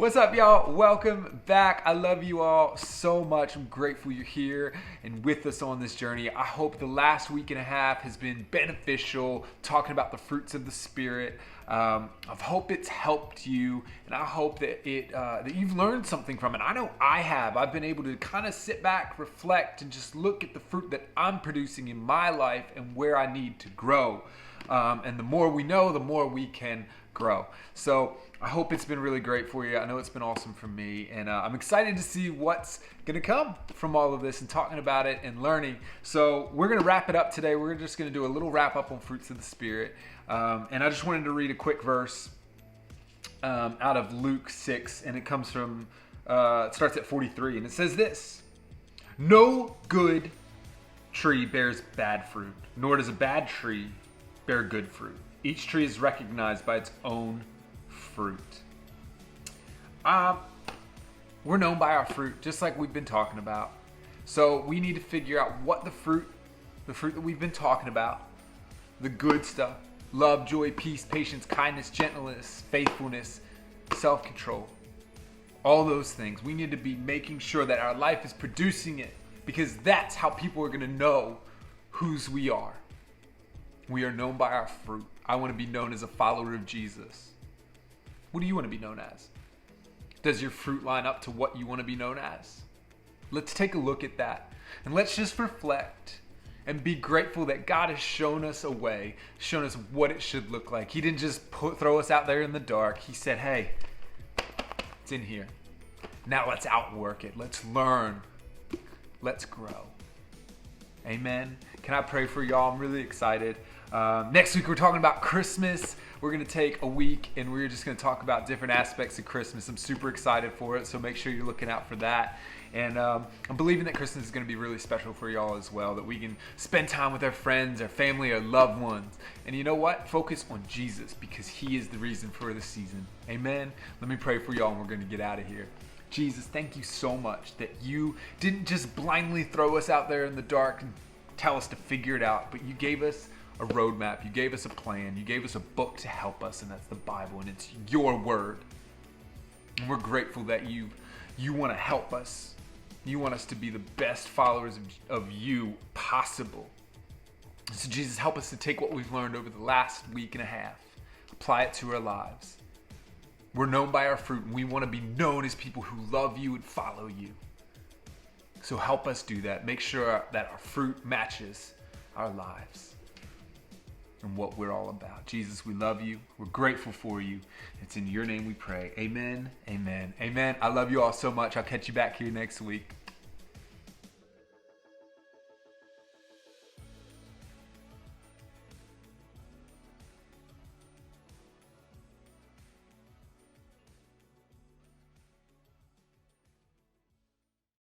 What's up, y'all? Welcome back. I love you all so much. I'm grateful you're here and with us on this journey. I hope the last week and a half has been beneficial, talking about the fruits of the Spirit. I hope it's helped you, and I hope that that you've learned something from it. I know I have. I've been able to kind of sit back, reflect, and just look at the fruit that I'm producing in my life and where I need to grow. And the more we know, the more we can grow. So I hope it's been really great for you. I know it's been awesome for me, and I'm excited to see what's going to come from all of this and talking about it and learning. So we're going to wrap it up today. We're just going to do a little wrap up on fruits of the Spirit. And I just wanted to read a quick verse out of Luke 6, and it comes from, it starts at 43, and it says this: "No good tree bears bad fruit, nor does a bad tree bear good fruit. Each tree is recognized by its own fruit." We're known by our fruit, just like we've been talking about. So we need to figure out what the fruit that we've been talking about, the good stuff, love, joy, peace, patience, kindness, gentleness, faithfulness, self-control, all those things. We need to be making sure that our life is producing it, because that's how people are going to know whose we are. We are known by our fruit. I want to be known as a follower of Jesus. What do you want to be known as? Does your fruit line up to what you want to be known as? Let's take a look at that. And let's just reflect and be grateful that God has shown us a way, shown us what it should look like. He didn't just throw us out there in the dark. He said, hey, it's in here. Now let's outwork it. Let's learn. Let's grow. Amen. Can I pray for y'all? I'm really excited. Next week we're talking about Christmas. We're going to take a week and we're just going to talk about different aspects of Christmas. I'm super excited for it, so make sure you're looking out for that. And I'm believing that Christmas is going to be really special for y'all as well, that we can spend time with our friends, our family, our loved ones. And you know what? Focus on Jesus, because He is the reason for the season. Amen. Let me pray for y'all and we're going to get out of here. Jesus, thank you so much that you didn't just blindly throw us out there in the dark and tell us to figure it out, but you gave us a roadmap, you gave us a plan, you gave us a book to help us, and that's the Bible, and it's your word. And we're grateful that you want to help us. You want us to be the best followers of you possible. So Jesus, help us to take what we've learned over the last week and a half, apply it to our lives. We're known by our fruit, and we want to be known as people who love you and follow you. So help us do that. Make sure that our fruit matches our lives and what we're all about. Jesus, we love you. We're grateful for you. It's in your name we pray. Amen, amen, amen. I love you all so much. I'll catch you back here next week.